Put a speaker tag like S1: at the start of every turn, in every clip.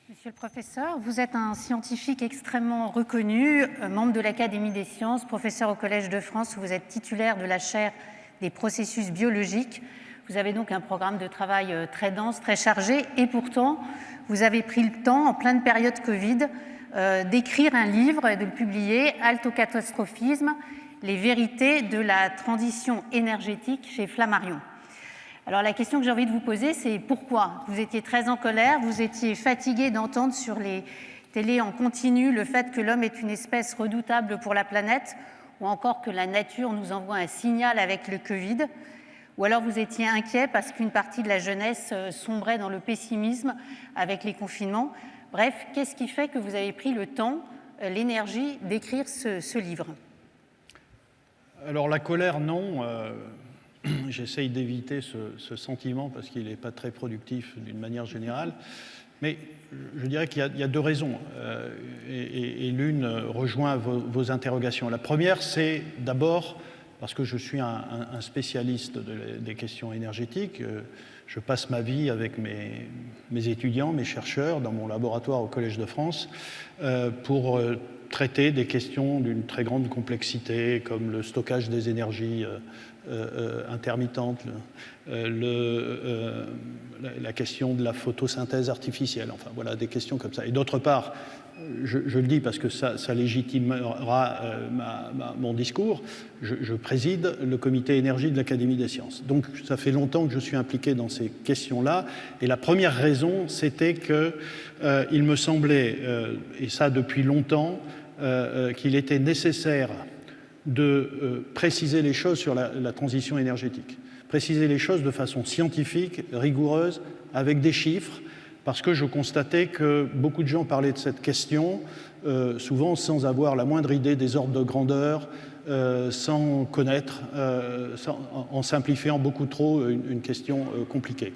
S1: Monsieur le professeur, vous êtes un scientifique extrêmement reconnu, membre de l'Académie des sciences, professeur au Collège de France, où vous êtes titulaire de la chaire des processus biologiques. Vous avez donc un programme de travail très dense, très chargé, et pourtant, vous avez pris le temps, en pleine période Covid, d'écrire un livre et de le publier, Halte au catastrophisme, les vérités de la transition énergétique chez Flammarion. Alors la question que j'ai envie de vous poser, c'est pourquoi? Vous étiez très en colère, vous étiez fatigué d'entendre sur les télés en continu le fait que l'homme est une espèce redoutable pour la planète, ou encore que la nature nous envoie un signal avec le Covid, ou alors vous étiez inquiet parce qu'une partie de la jeunesse sombrait dans le pessimisme avec les confinements. Bref, qu'est-ce qui fait que vous avez pris le temps, l'énergie d'écrire ce livre?
S2: Alors la colère, non. J'essaye d'éviter ce sentiment parce qu'il n'est pas très productif d'une manière générale. Mais je dirais qu'il y a deux raisons. Et l'une rejoint vos interrogations. La première, c'est d'abord parce que je suis un spécialiste des questions énergétiques. Je passe ma vie avec mes étudiants, mes chercheurs, dans mon laboratoire au Collège de France, pour traiter des questions d'une très grande complexité, comme le stockage des énergies intermittentes, la question de la photosynthèse artificielle, enfin voilà, des questions comme ça. Et d'autre part, je le dis parce que ça légitimera mon discours, je préside le comité énergie de l'Académie des sciences. Donc ça fait longtemps que je suis impliqué dans ces questions-là. Et la première raison, c'était qu'il me semblait, et ça depuis longtemps, qu'il était nécessaire de préciser les choses sur la transition énergétique. Préciser les choses de façon scientifique, rigoureuse, avec des chiffres, parce que je constatais que beaucoup de gens parlaient de cette question, souvent sans avoir la moindre idée des ordres de grandeur, sans connaître, en simplifiant beaucoup trop une question compliquée.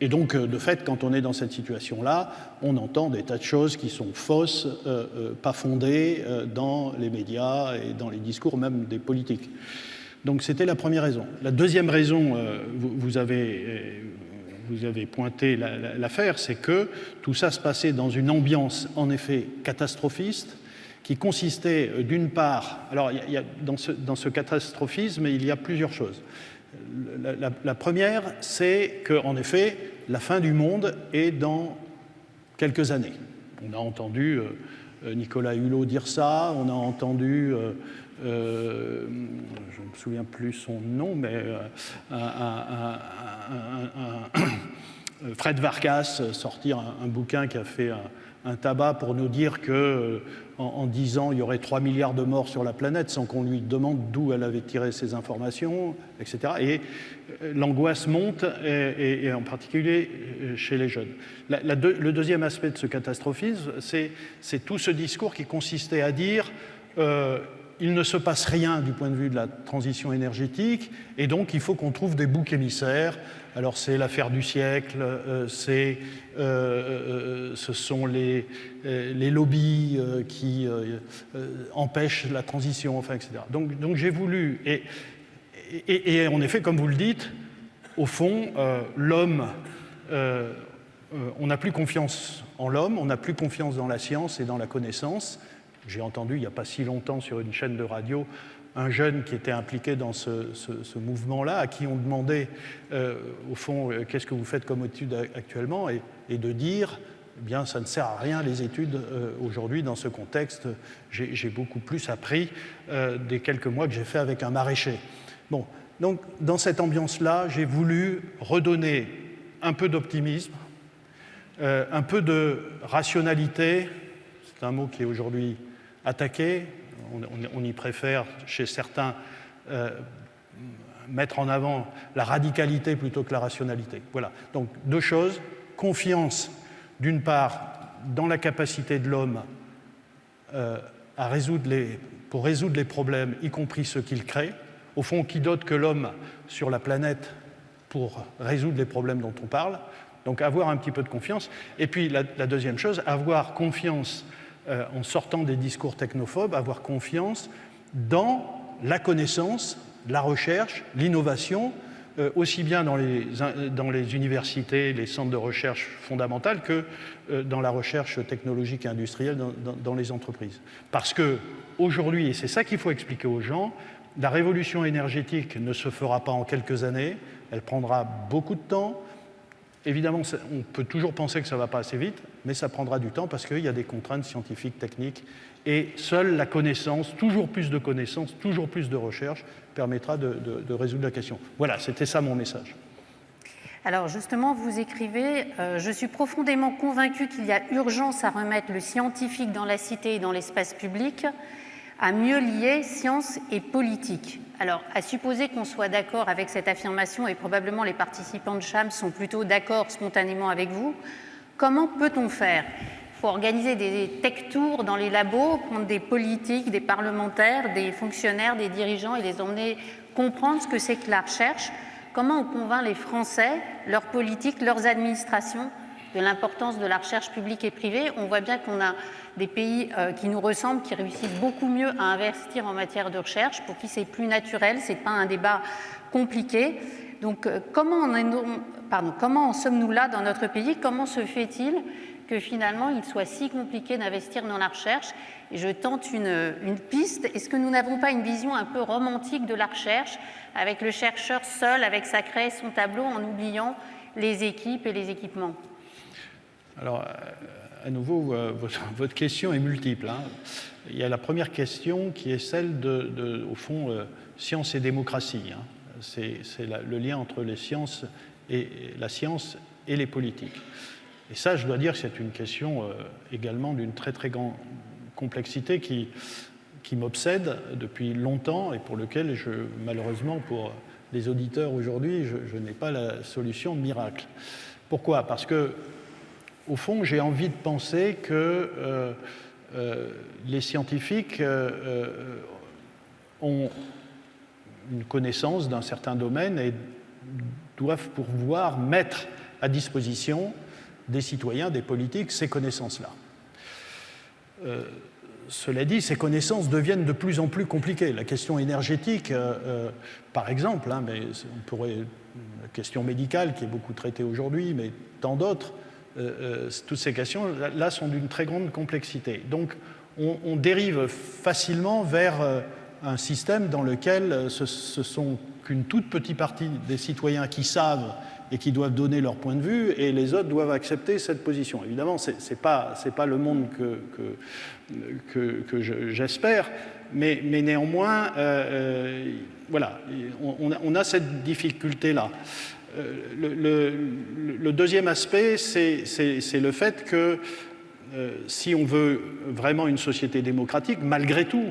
S2: Et donc, de fait, quand on est dans cette situation-là, on entend des tas de choses qui sont fausses, pas fondées dans les médias et dans les discours même des politiques. Donc, c'était la première raison. La deuxième raison, vous avez pointé l'affaire, c'est que tout ça se passait dans une ambiance, en effet, catastrophiste, qui consistait d'une part... Alors, dans ce catastrophisme, il y a plusieurs choses. La première, c'est qu'en effet, la fin du monde est dans quelques années. On a entendu Nicolas Hulot dire ça, on a entendu, je ne me souviens plus son nom, mais Fred Vargas sortir un bouquin qui a fait un tabac pour nous dire qu'en 10 ans, il y aurait 3 milliards de morts sur la planète sans qu'on lui demande d'où elle avait tiré ces informations, etc. Et l'angoisse monte, et en particulier chez les jeunes. Le deuxième aspect de ce catastrophisme, c'est tout ce discours qui consistait à dire il ne se passe rien du point de vue de la transition énergétique, et donc il faut qu'on trouve des boucs émissaires. Alors c'est l'affaire du siècle, ce sont les lobbies qui empêchent la transition, enfin, etc. Donc j'ai voulu, et en effet, comme vous le dites, au fond, l'homme, on n'a plus confiance en l'homme, on n'a plus confiance dans la science et dans la connaissance. J'ai entendu il n'y a pas si longtemps sur une chaîne de radio un jeune qui était impliqué dans ce mouvement-là, à qui on demandait, au fond, qu'est-ce que vous faites comme études actuellement, et de dire, eh bien, ça ne sert à rien les études aujourd'hui dans ce contexte. J'ai beaucoup plus appris des quelques mois que j'ai fait avec un maraîcher. Bon, donc dans cette ambiance-là, j'ai voulu redonner un peu d'optimisme, un peu de rationalité. C'est un mot qui est aujourd'hui attaqué. On y préfère, chez certains, mettre en avant la radicalité plutôt que la rationalité. Voilà. Donc, deux choses. Confiance, d'une part, dans la capacité de l'homme pour résoudre les problèmes, y compris ceux qu'il crée. Au fond, qui d'autre que l'homme sur la planète pour résoudre les problèmes dont on parle. Donc, avoir un petit peu de confiance. Et puis, la deuxième chose, avoir confiance en sortant des discours technophobes, avoir confiance dans la connaissance, la recherche, l'innovation aussi bien dans les universités, les centres de recherche fondamentale que dans la recherche technologique et industrielle dans les entreprises. Parce qu'aujourd'hui, et c'est ça qu'il faut expliquer aux gens, la révolution énergétique ne se fera pas en quelques années, elle prendra beaucoup de temps. Évidemment, on peut toujours penser que ça ne va pas assez vite, mais ça prendra du temps parce qu'il y a des contraintes scientifiques, techniques, et seule la connaissance, toujours plus de connaissances, toujours plus de recherche, permettra de résoudre la question. Voilà, c'était ça mon message.
S1: Alors justement, vous écrivez « Je suis profondément convaincu qu'il y a urgence à remettre le scientifique dans la cité et dans l'espace public, à mieux lier science et politique ». Alors, à supposer qu'on soit d'accord avec cette affirmation, et probablement les participants de CHAM sont plutôt d'accord spontanément avec vous, comment peut-on faire ? Il faut organiser des tech tours dans les labos, prendre des politiques, des parlementaires, des fonctionnaires, des dirigeants et les emmener comprendre ce que c'est que la recherche. Comment on convainc les Français, leurs politiques, leurs administrations de l'importance de la recherche publique et privée? On voit bien qu'on a des pays qui nous ressemblent, qui réussissent beaucoup mieux à investir en matière de recherche, pour qui c'est plus naturel, ce n'est pas un débat compliqué. Donc comment en sommes-nous là dans notre pays? Comment se fait-il que finalement il soit si compliqué d'investir dans la recherche? Et je tente une piste. Est-ce que nous n'avons pas une vision un peu romantique de la recherche, avec le chercheur seul, avec sa craie, son tableau, en oubliant les équipes et les équipements?
S2: Alors, à nouveau, votre question est multiple, hein. Il y a la première question qui est celle au fond, science et démocratie, hein. C'est le lien entre la science et les politiques. Et ça, je dois dire que c'est une question également d'une très très grande complexité qui m'obsède depuis longtemps et pour lequel, malheureusement pour les auditeurs aujourd'hui, je n'ai pas la solution miracle. Pourquoi? Parce que, au fond, j'ai envie de penser que les scientifiques ont une connaissance d'un certain domaine et doivent pouvoir mettre à disposition des citoyens, des politiques, ces connaissances-là. Cela dit, ces connaissances deviennent de plus en plus compliquées. La question énergétique, par exemple, hein, mais la question médicale qui est beaucoup traitée aujourd'hui, mais tant d'autres, toutes ces questions-là sont d'une très grande complexité. Donc, on dérive facilement vers un système dans lequel ce sont qu'une toute petite partie des citoyens qui savent et qui doivent donner leur point de vue, et les autres doivent accepter cette position. Évidemment, ce n'est pas le monde que j'espère, mais néanmoins, voilà, on a cette difficulté-là. Le deuxième aspect, c'est le fait que si on veut vraiment une société démocratique, malgré tout,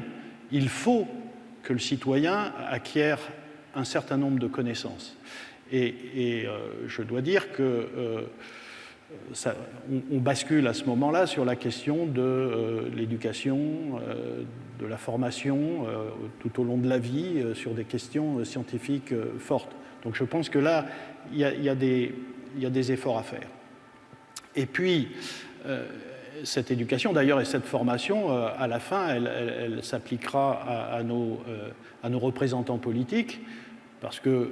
S2: il faut que le citoyen acquiert un certain nombre de connaissances. Et je dois dire que on bascule à ce moment-là sur la question de l'éducation, de la formation tout au long de la vie, sur des questions scientifiques fortes. Donc je pense que là, il y a des efforts à faire. Et puis, cette éducation, d'ailleurs, et cette formation, à la fin, elle s'appliquera à nos représentants politiques, parce que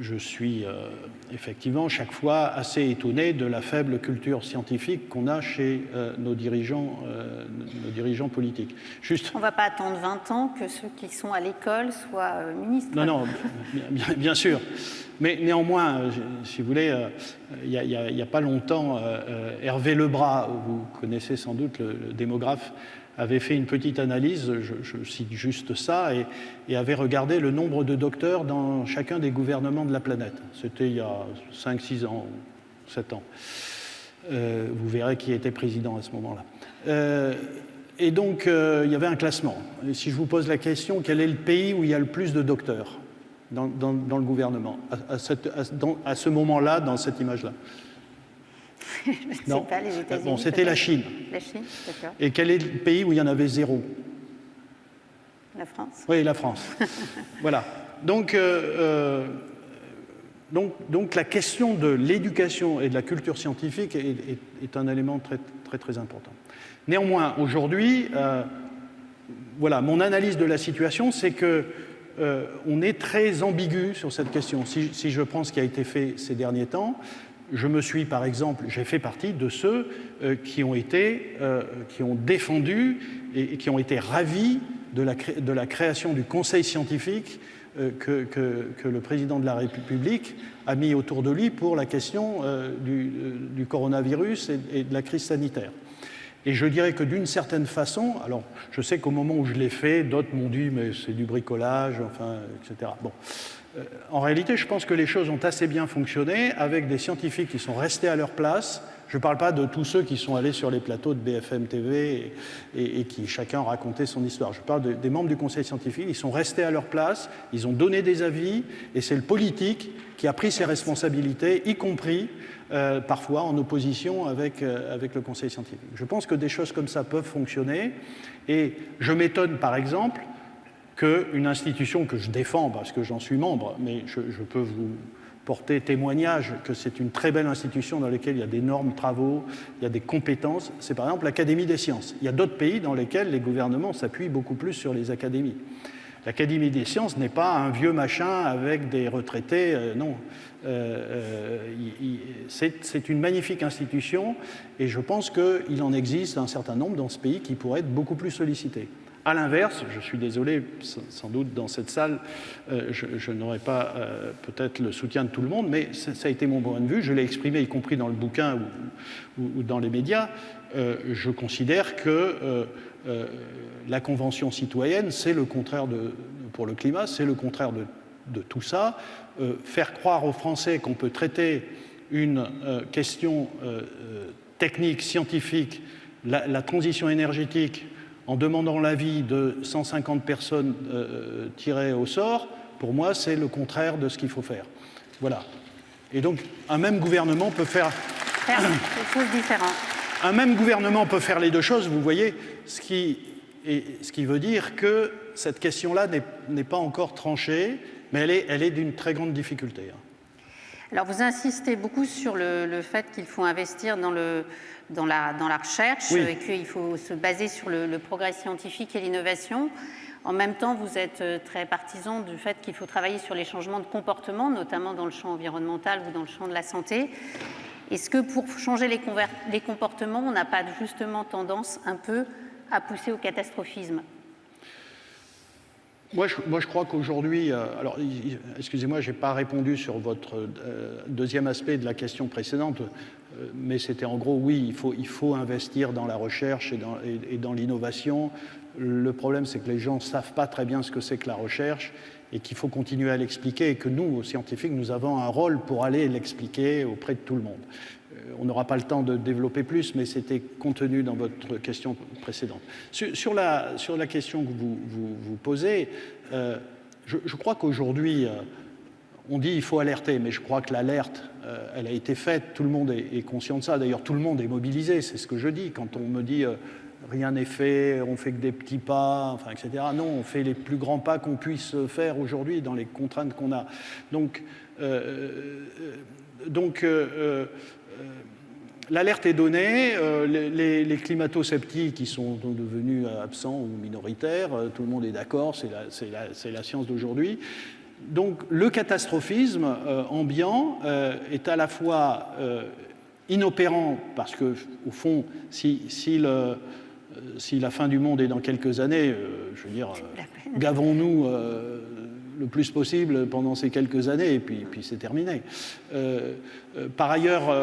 S2: je suis effectivement chaque fois assez étonné de la faible culture scientifique qu'on a chez nos dirigeants politiques.
S1: On ne va pas attendre 20 ans que ceux qui sont à l'école soient ministres.
S2: Non, bien sûr. Mais néanmoins, si vous voulez, il n'y a pas longtemps, Hervé Lebras, vous connaissez sans doute le démographe, avait fait une petite analyse, je cite juste ça, et avait regardé le nombre de docteurs dans chacun des gouvernements de la planète. C'était il y a 5, 6 ans, 7 ans. Vous verrez qui était président à ce moment-là. Et donc, il y avait un classement. Et si je vous pose la question, quel est le pays où il y a le plus de docteurs dans le gouvernement, à ce moment-là, dans cette image-là?
S1: Je ne sais pas, les États-Unis.
S2: Bon, c'était la Chine.
S1: La Chine, d'accord.
S2: Et quel est le pays où il y en avait 0?
S1: La France.
S2: Oui, la France. Voilà. Donc, la question de l'éducation et de la culture scientifique est un élément très, très, très important. Néanmoins, aujourd'hui, voilà, mon analyse de la situation, c'est que on est très ambigu sur cette question. Si je prends ce qui a été fait ces derniers temps, je me suis, par exemple, j'ai fait partie de ceux qui ont défendu et qui ont été ravis de la création du conseil scientifique que le président de la République a mis autour de lui pour la question du coronavirus et de la crise sanitaire. Et je dirais que d'une certaine façon, alors je sais qu'au moment où je l'ai fait, d'autres m'ont dit mais c'est du bricolage, enfin, etc. Bon. En réalité, je pense que les choses ont assez bien fonctionné avec des scientifiques qui sont restés à leur place. Je ne parle pas de tous ceux qui sont allés sur les plateaux de BFM TV et qui chacun racontait son histoire. Je parle des membres du conseil scientifique. Ils sont restés à leur place, ils ont donné des avis, et c'est le politique qui a pris ses responsabilités, y compris parfois en opposition avec le conseil scientifique. Je pense que des choses comme ça peuvent fonctionner, et je m'étonne par exemple qu'une institution que je défends parce que j'en suis membre, mais je peux vous porter témoignage que c'est une très belle institution dans laquelle il y a d'énormes travaux, il y a des compétences, c'est par exemple l'Académie des sciences. Il y a d'autres pays dans lesquels les gouvernements s'appuient beaucoup plus sur les académies. L'Académie des sciences n'est pas un vieux machin avec des retraités, non. C'est une magnifique institution et je pense qu'il en existe un certain nombre dans ce pays qui pourraient être beaucoup plus sollicités. À l'inverse, je suis désolé, sans doute dans cette salle, je n'aurai pas peut-être le soutien de tout le monde, mais ça a été mon point de vue, je l'ai exprimé y compris dans le bouquin ou dans les médias. Je considère que la Convention citoyenne, c'est le contraire pour le climat, c'est le contraire de tout ça. Faire croire aux Français qu'on peut traiter une question technique, scientifique, la transition énergétique, en demandant l'avis de 150 personnes tirées au sort, pour moi, c'est le contraire de ce qu'il faut faire. Voilà. Et donc, un même gouvernement peut faire
S1: des choses différentes.
S2: Un même gouvernement peut faire les deux choses, vous voyez, ce qui veut dire que cette question-là n'est pas encore tranchée, mais elle est d'une très grande difficulté.
S1: Alors, vous insistez beaucoup sur le fait qu'il faut investir dans la recherche, oui, et qu'il faut se baser sur le progrès scientifique et l'innovation. En même temps, vous êtes très partisan du fait qu'il faut travailler sur les changements de comportement, notamment dans le champ environnemental ou dans le champ de la santé. Est-ce que pour changer les comportements, on n'a pas justement tendance un peu à pousser au catastrophisme ?
S2: Moi, je crois qu'aujourd'hui, alors, excusez-moi, je n'ai pas répondu sur votre deuxième aspect de la question précédente, mais c'était en gros, oui, il faut investir dans la recherche et dans l'innovation. Le problème, c'est que les gens ne savent pas très bien ce que c'est que la recherche et qu'il faut continuer à l'expliquer et que nous, scientifiques, nous avons un rôle pour aller l'expliquer auprès de tout le monde. On n'aura pas le temps de développer plus, mais c'était contenu dans votre question précédente. Sur la question que vous posez, je crois qu'aujourd'hui, on dit qu'il faut alerter, mais je crois que l'alerte, elle a été faite, tout le monde est conscient de ça. D'ailleurs, tout le monde est mobilisé, c'est ce que je dis. Quand on me dit rien n'est fait, on fait que des petits pas, enfin, etc. Non, on fait les plus grands pas qu'on puisse faire aujourd'hui dans les contraintes qu'on a. Donc l'alerte est donnée, les climato-sceptiques qui sont devenus absents ou minoritaires, tout le monde est d'accord, c'est la science d'aujourd'hui. Donc le catastrophisme ambiant est à la fois inopérant parce que, au fond, si la fin du monde est dans quelques années, je veux dire, gavons-nous le plus possible pendant ces quelques années, et puis c'est terminé. Par ailleurs,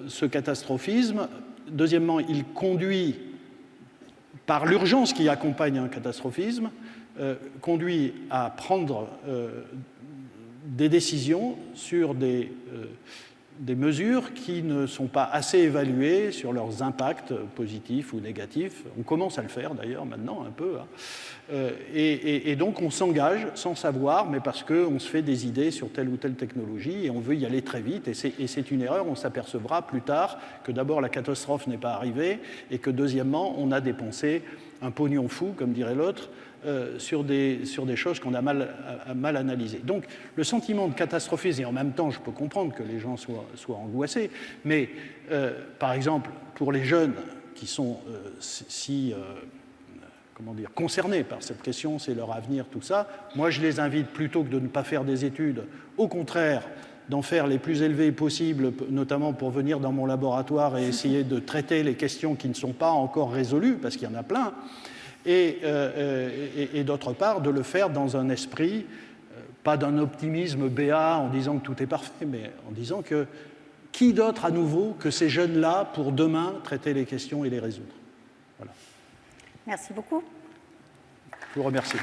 S2: ce catastrophisme, deuxièmement, il conduit, par l'urgence qui accompagne un catastrophisme, conduit à prendre des décisions sur des mesures qui ne sont pas assez évaluées sur leurs impacts positifs ou négatifs. On commence à le faire d'ailleurs maintenant un peu. Et donc on s'engage sans savoir, mais parce qu'on se fait des idées sur telle ou telle technologie et on veut y aller très vite. Et c'est une erreur, on s'apercevra plus tard que d'abord la catastrophe n'est pas arrivée et que deuxièmement on a dépensé un pognon fou, comme dirait l'autre, sur des choses qu'on a mal analysées. Donc le sentiment de catastrophisme, et en même temps je peux comprendre que les gens soient angoissés, mais par exemple pour les jeunes qui sont si concernés par cette question, c'est leur avenir, tout ça. Moi, je les invite, plutôt que de ne pas faire des études, au contraire, d'en faire les plus élevées possibles, notamment pour venir dans mon laboratoire et essayer de traiter les questions qui ne sont pas encore résolues, parce qu'il y en a plein, et d'autre part, de le faire dans un esprit, pas d'un optimisme béat en disant que tout est parfait, mais en disant que qui d'autre à nouveau que ces jeunes-là pour demain traiter les questions et les résoudre. Voilà.
S1: Merci beaucoup.
S2: Je vous remercie.